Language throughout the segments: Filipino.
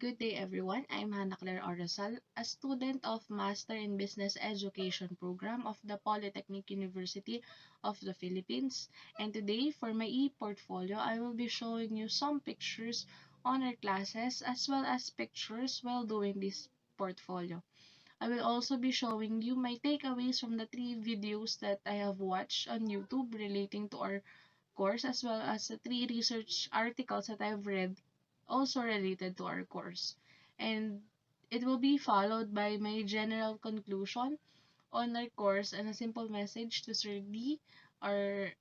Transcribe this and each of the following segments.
good day everyone. I'm Hannah Claire Orasal, a student of Master in Business Education program of the Polytechnic University of the Philippines. And today, for my e-portfolio, I will be showing you some pictures on our classes as well as pictures while doing this portfolio. I will also be showing you my takeaways from the 3 videos that I have watched on YouTube relating to our course as well as the 3 research articles that I've read also related to our course. And it will be followed by my general conclusion on our course and a simple message to Sir D, our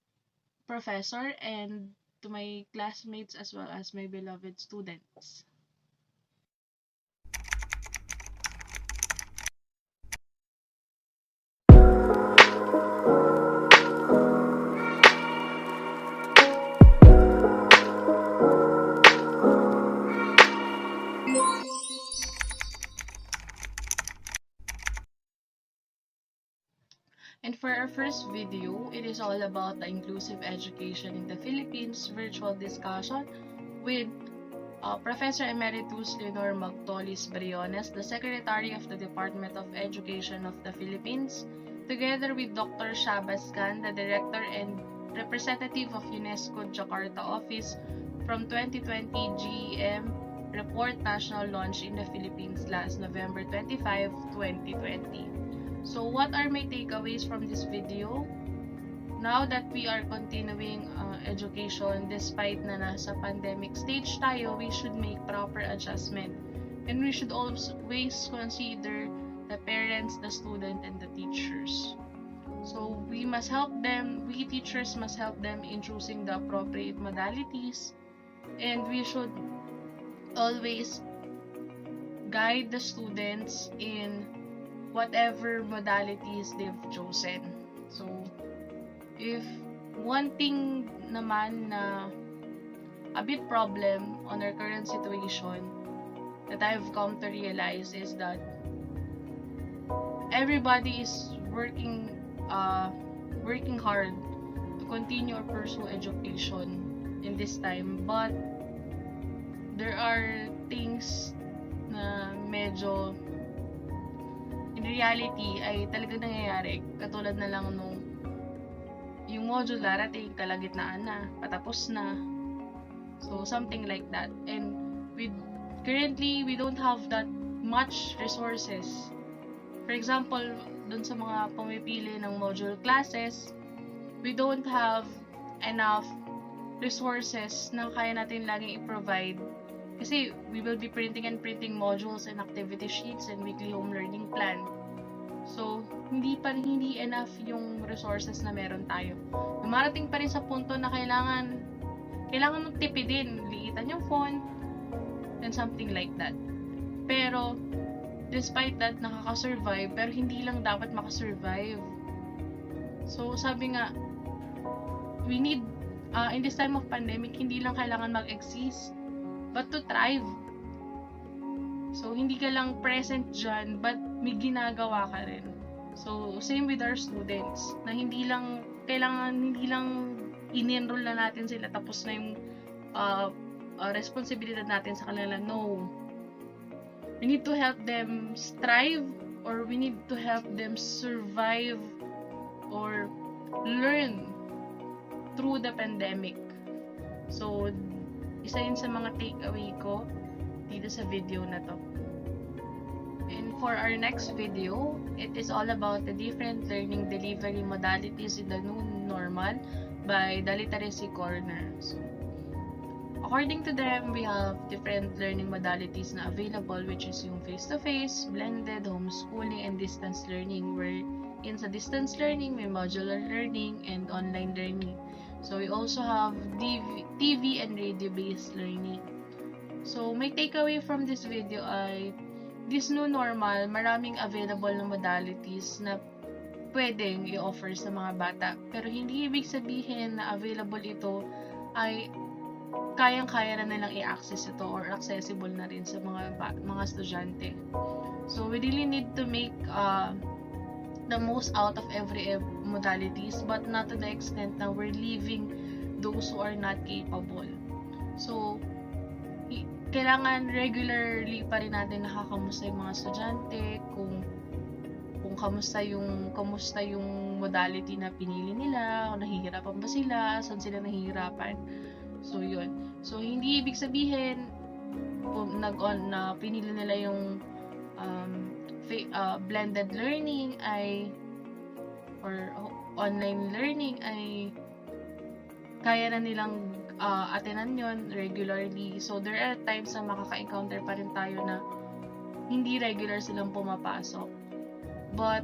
professor, and to my classmates as well as my beloved students. And for our first video, it is all about the inclusive education in the Philippines virtual discussion with Professor Emeritus Leonor Magtolis Briones, the Secretary of the Department of Education of the Philippines, together with Dr. Shabazz Khan, the Director and Representative of UNESCO Jakarta Office from 2020 GEM Report National Launch in the Philippines last November 25, 2020. So what are my takeaways from this video? Now that we are continuing education despite na nasa pandemic stage tayo, we should make proper adjustment. And we should always consider the parents, the student, and the teachers. So we teachers must help them in choosing the appropriate modalities. And we should always guide the students in whatever modalities they've chosen. So, if one thing naman na a bit problem on our current situation that I've come to realize is that everybody is working hard to continue or pursue education in this time, but there are things na medyo in reality ay talagang nangyayari, katulad na lang nung yung module darating kalagitnaan na, patapos na. So something like that. And currently we don't have that much resources. For example, dun sa mga pumipili ng module classes, we don't have enough resources na kaya natin laging i-provide. Kasi we will be printing modules and activity sheets and weekly home learning plan. So, hindi enough yung resources na meron tayo. Dumarating pa rin sa punto na kailangan mong tipidin, liitan yung font, and something like that. Pero, despite that, nakaka-survive, pero hindi lang dapat makasurvive. So, sabi nga, we need, in this time of pandemic, hindi lang kailangan mag-exist, but to thrive. So, hindi ka lang present dyan, but may ginagawa ka rin. So, same with our students, na hindi lang in-enroll na natin sila, tapos na yung responsibilidad natin sa kanila. No. We need to help them strive, or we need to help them survive or learn through the pandemic. So, isa yun sa mga takeaway ko dito sa video na to. And for our next video, it is all about the different learning delivery modalities in the new normal by the Literacy Corner. So, according to them, we have different learning modalities na available, which is yung face-to-face, blended, homeschooling, and distance learning, where in sa distance learning, may modular learning and online learning. So, we also have TV and radio-based learning. So, my takeaway from this video ay this new normal, maraming available na modalities na pwedeng i-offer sa mga bata. Pero hindi ibig sabihin na available ito ay kayang-kaya na nilang i-access ito or accessible na rin sa mga estudyante. So, we really need to make the most out of every modalities, but not to the extent na we're leaving those who are not capable. So, kailangan regularly pa rin natin nakakamusta yung mga estudyante, kung kamusta yung modality na pinili nila, kung nahihirapan ba sila, saan sila nahihirapan. So yun. So hindi ibig sabihin kung na pinili nila yung blended learning or online learning ay kaya na nilang attenan yon regularly. So there are times na makaka-encounter pa rin tayo na hindi regular silang pumapasok. But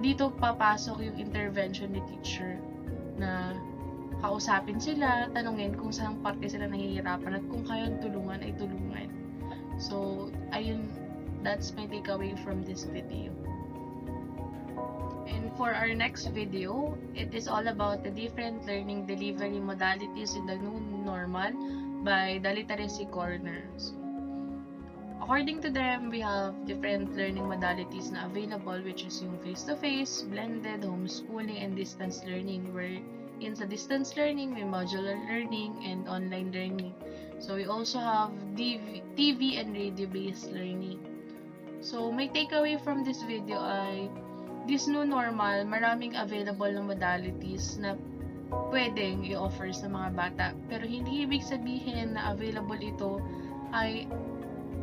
dito papasok yung intervention ni teacher na kausapin sila, tanungin kung saan parte sila nahihirapan at kung kayang tulungan ay tulungan. So ayun, that's my takeaway from this video. And for our next video, it is all about the different learning delivery modalities in the new normal by the Literacy Corner. So, according to them, we have different learning modalities na available, which is yung face-to-face, blended, homeschooling, and distance learning, where in sa distance learning, may modular learning and online learning. So we also have TV and radio-based learning. So my takeaway from this video ay this new normal, maraming available na modalities na pwedeng i-offer sa mga bata. Pero hindi ibig sabihin na available ito ay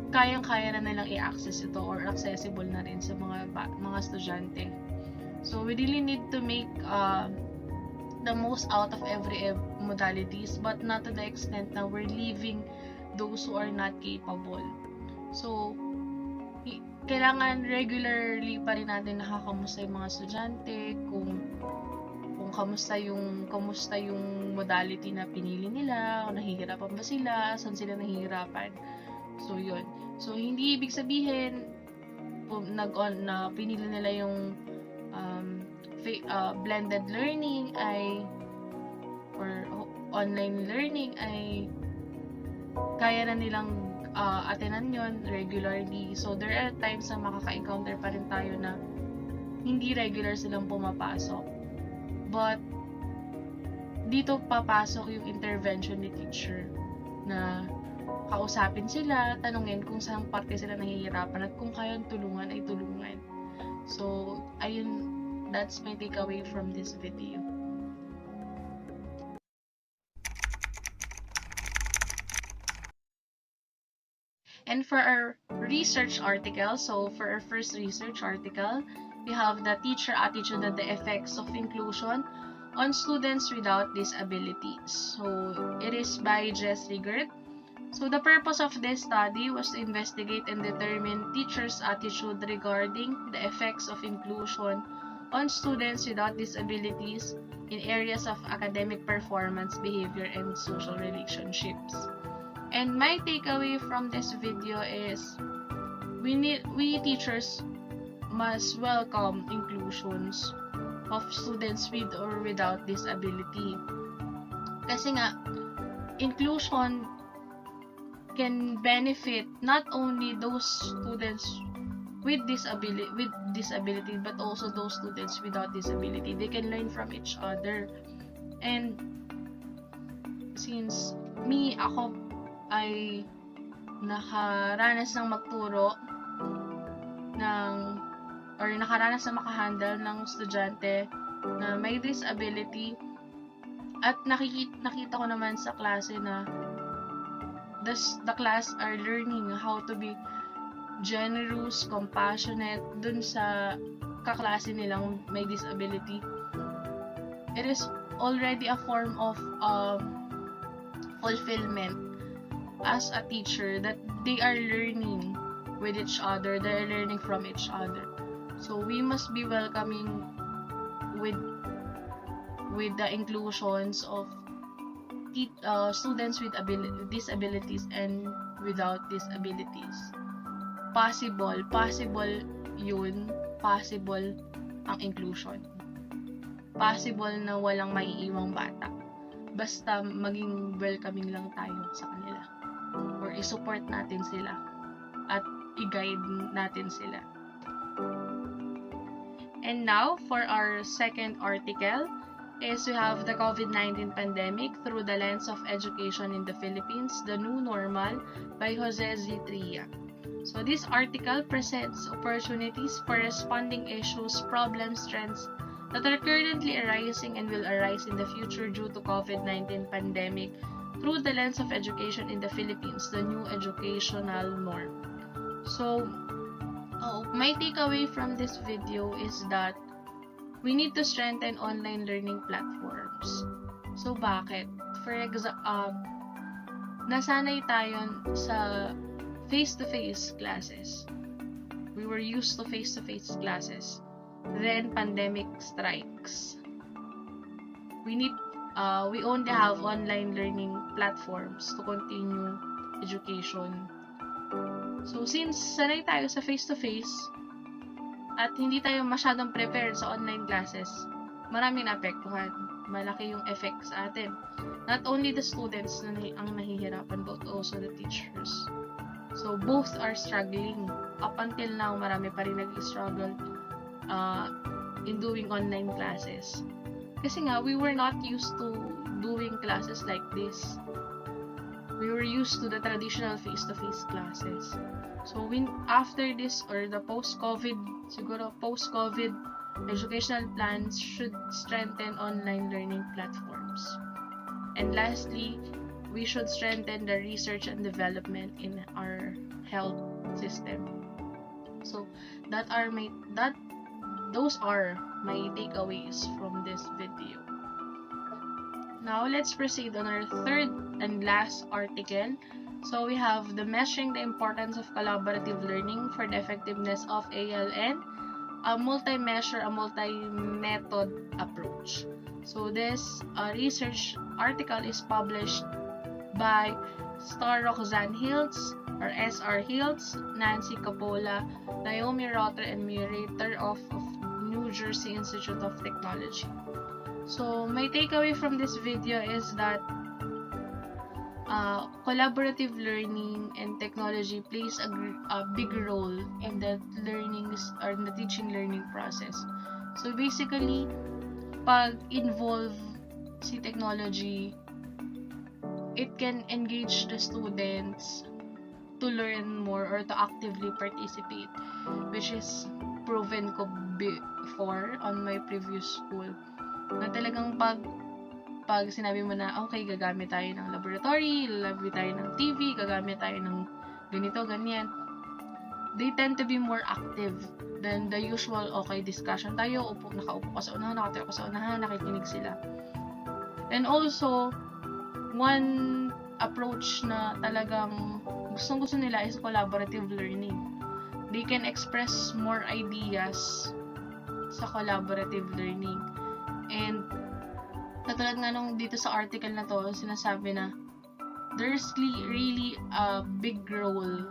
kayang-kaya na nilang i-access ito or accessible na rin sa mga estudyante. So we really need to make the most out of every modalities, but not to the extent na we're leaving those who are not capable. So kailangan regularly pa rin natin nakakamusta yung mga estudyante, kung kamusta yung modality na pinili nila, kung nahihirapan ba sila, saan sila nahihirapan. So yun. So hindi ibig sabihin na pinili nila yung blended learning or online learning ay kaya na nilang attenan yon regularly. So there are times na makaka-encounter pa rin tayo na hindi regular silang pumapasok. But dito papasok yung intervention ni teacher na kausapin sila, tanungin kung saan parte sila nahihirapan at kung kayang tulungan ay tulungan. So ayun, that's my takeaway from this video. And for our research article, so for our first research article, we have the teacher attitude and the effects of inclusion on students without disabilities. So it is by Jess Rigert. So the purpose of this study was to investigate and determine teachers' attitude regarding the effects of inclusion on students without disabilities in areas of academic performance, behavior, and social relationships. And my takeaway from this video is we teachers must welcome inclusions of students with or without disability. Kasi nga, inclusion can benefit not only those students with disability but also those students without disability. They can learn from each other. And since ako ay nakaranas ng magturo nakaranas na makahandle ng estudyante na may disability, at nakita ko naman sa klase na the class are learning how to be generous, compassionate dun sa kaklase nilang may disability. It is already a form of fulfillment as a teacher that they are learning with each other, they are learning from each other. So we must be welcoming with the inclusions of students with disabilities and without disabilities. Possible yun, possible ang inclusion. Possible na walang maiiwang bata. Basta maging welcoming lang tayo sa kanila. Or i-support natin sila at i-guide natin sila. And now, for our second article, is we have the COVID-19 pandemic through the lens of education in the Philippines, the new normal by Jose Z. Tria. So this article presents opportunities for responding issues, problems, trends that are currently arising and will arise in the future due to COVID-19 pandemic through the lens of education in the Philippines, the new educational norm. So, my takeaway from this video is that we need to strengthen online learning platforms. So, bakit? For example, nasanay tayo sa face-to-face classes. We were used to face-to-face classes. Then, pandemic strikes. We only have online learning platforms to continue education. So, since sanay tayo sa face-to-face, at hindi tayo masyadong prepared sa online classes, maraming naapektuhan. Malaki yung effect sa atin. Not only the students na ang nahihirapan, but also the teachers. So, both are struggling. Up until now, marami pa rin nag-struggle in doing online classes. Kasi nga, we were not used to doing classes like this. We were used to the traditional face-to-face classes. So, after this, or the post-COVID, siguro post-COVID, educational plans should strengthen online learning platforms. And lastly, we should strengthen the research and development in our health system. So, those are my takeaways from this video. Now, let's proceed on our third and last article. So, we have the measuring the importance of collaborative learning for the effectiveness of ALN, a multi-measure, a multi-method approach. So, this research article is published by Roxanne Hiltz, or SR Hiltz, Nancy Capola, Naomi Rotter, and Murator of New Jersey Institute of Technology. So, my takeaway from this video is that collaborative learning and technology plays a big role in the in the teaching learning process. So, basically, pag involve si technology, it can engage the students to learn more or to actively participate, which is proven ko before on my previous school. Na talagang pag sinabi mo na, okay, gagamit tayo ng laboratory, gagamit tayo ng TV, gagamit tayo ng ganito, ganyan, they tend to be more active than the usual, okay, discussion tayo, nakaupo ka sa unahan, nakatayo ka sa unahan, nakikinig sila. And also, one approach na talagang gustong-gusto nila is collaborative learning. They can express more ideas sa collaborative learning. And katulad nga nung dito sa article na to, sinasabi na there's really a big role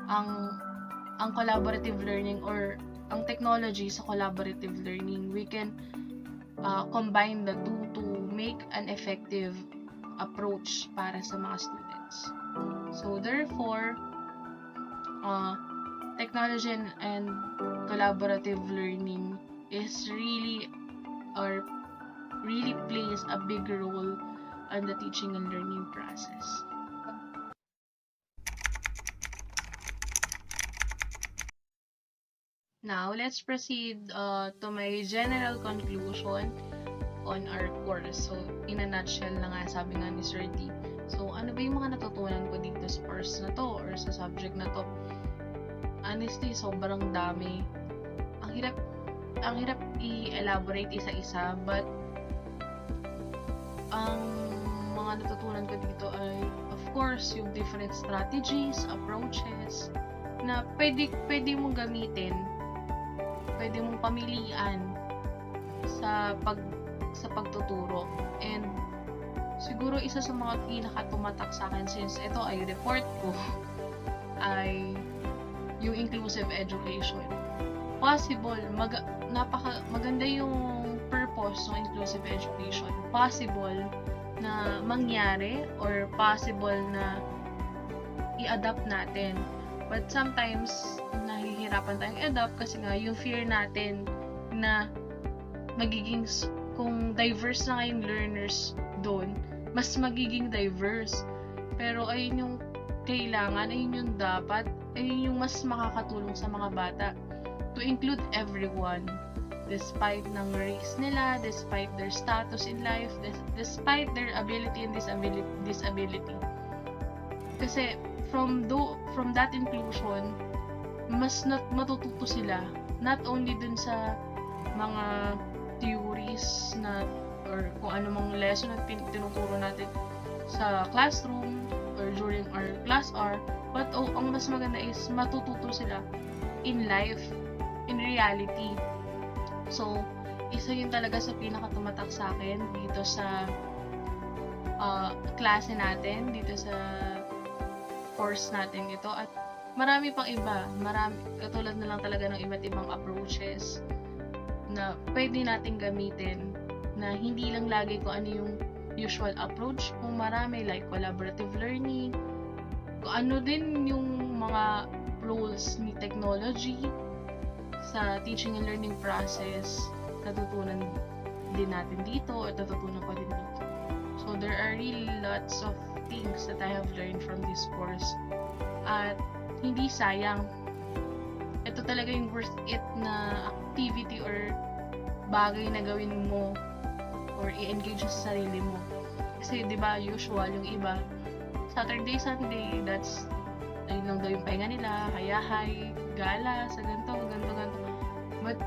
ang collaborative learning or ang technology sa collaborative learning. We can combine the two to make an effective approach para sa mga students. So therefore, technology and collaborative learning is really plays a big role in the teaching and learning process. Now, let's proceed to my general conclusion on our course. So, in a nutshell na nga, sabi nga ni Sir D. So, ano ba yung mga natutunan ko dito sa course na to or sa subject na to? Honestly, sobrang dami. Ang hirap i-elaborate isa-isa, but ang mga natutunan ko dito ay, of course, yung different strategies, approaches, na pwede mong gamitin, pwede mong pamilian sa pagtuturo. And siguro isa sa mga pinaka-tumatak sa akin since ito ay report ko ay yung inclusive education. Possible, maganda yung purpose ng inclusive education. Possible na mangyari or possible na i-adapt natin. But sometimes, nahihirapan tayong i-adapt kasi nga yung fear natin na magiging kung diverse na ngayong learners doon, mas magiging diverse. Pero ayun yung kailangan, ayun yung dapat, ayun yung mas makakatulong sa mga bata to include everyone, despite ng race nila, despite their status in life, despite their ability and disability. Kasi from that inclusion, mas matututo sila not only dun sa mga theories na or kung ano mang lesson na tinuturo natin sa classroom or during our class hour, but ang mas maganda is matututo sila in life, in reality. So, isa yun talaga sa pinakatumatak sa akin dito sa klase natin, dito sa course natin ito. At marami pang iba, katulad na lang talaga ng iba't ibang approaches na pwede nating gamitin, na hindi lang lagi kung ano yung usual approach, kung marami like collaborative learning, kung ano din yung mga roles ni technology sa teaching and learning process, natutunan din natin dito or natutunan ko din dito. So there are really lots of things that I have learned from this course, at hindi sayang. Ito talaga yung worth it na activity or bagay na gawin mo or i-engage sa sarili mo. Kasi 'di ba usual yung iba Saturday, Sunday, that's ayun lang daw yung pahinga nila, hayahay, gala, sa ganito. But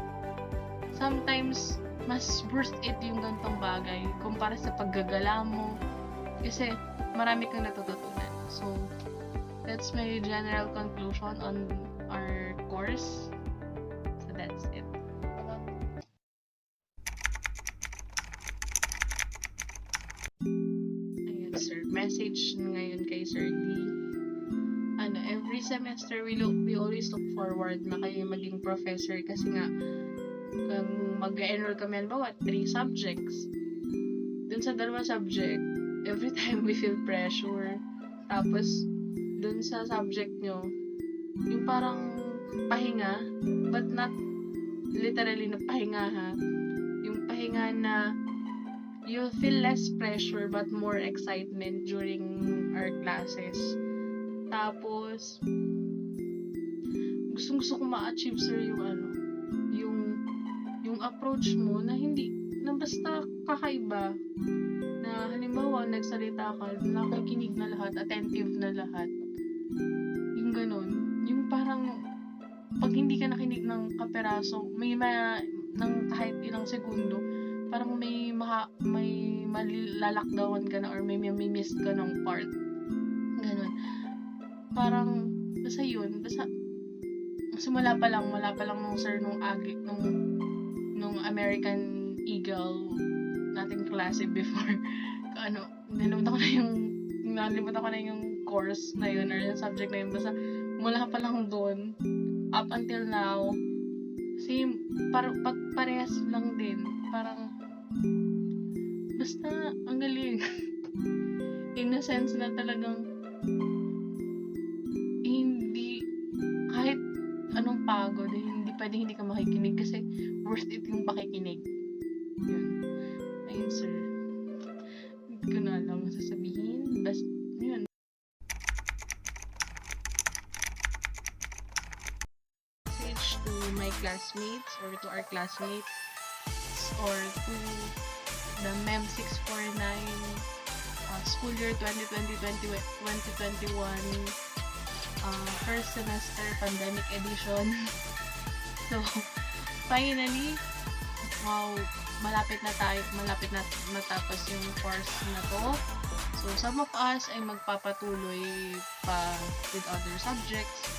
sometimes mas worth it yung ganitong bagay kumpara sa paggagala mo, kasi marami kang natututunan. So that's my general conclusion on our course. So that's it. Ayun, sir. Message ngayon kay Sir D. Every semester we always look forward na kayo maging professor, kasi nga kung mag-enroll kami halimbawa 3 subjects, dun sa 2 subject, every time we feel pressure. Tapos dun sa subject nyo, yung parang pahinga, but not literally na pahinga ha. Yung pahinga na you'll feel less pressure but more excitement during our classes. Tapos gusto ko ma-achieve, sir, yung approach mo na hindi na basta kakaiba, na halimbawa nagsalita ka, nakikinig na lahat, attentive na lahat, yung ganun, yung parang pag hindi ka nakinig ng kaperaso, ng kahit ilang segundo, parang may malalakdawan ka na or may miss ka ng part, ganun. Parang basta wala pa lang nung sir nung American Eagle nating klase before. Nalimutan ko na yung course na yun or yung subject na yun. Basta mula pa lang doon up until now, same, parehas lang din. Parang basta ang galing. In a sense na talagang kahit anong pagod, hindi ka makikinig kasi worth it yung pakikinig. Yun. Ayun, sir. Hindi ko na alam sasabihin. Basta, yun. Message to my classmates or to our classmates or to the MEM 649 school year 2020-2021 first semester pandemic edition. So, finally, wow, malapit na matapos yung course na to. So, some of us ay magpapatuloy pa with other subjects.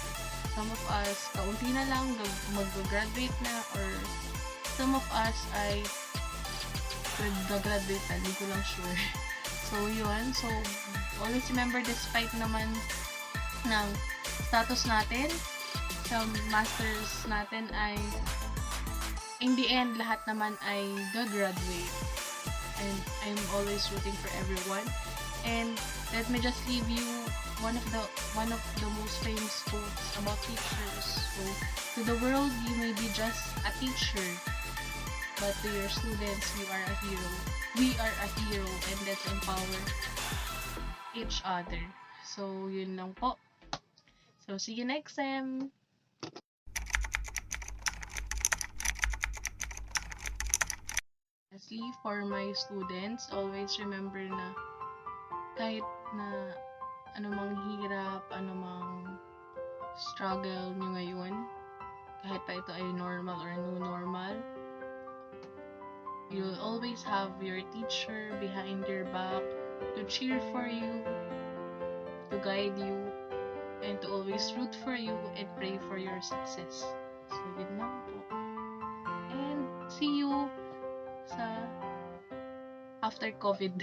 Some of us, kaunti na lang, mag-graduate na, or some of us ay mag-graduate na, hindi ko lang sure. So, yun. So, always remember, despite naman ng status natin sa masters natin, ay in the end lahat naman ay gagraduate, and I'm always rooting for everyone. And let me just leave you one of the most famous quotes about teachers. So, to the world you may be just a teacher, But to your students, you are a hero. We are a hero, and let's empower each other. So, yun lang po. So, see you next time! Lastly, for my students, always remember na kahit na anumang hirap, anumang struggle nyo ngayon, kahit pa ito ay normal or new normal, you'll always have your teacher behind your back to cheer for you, to guide you, and to always root for you and pray for your success. So, yun lang po. And see you sa after COVID.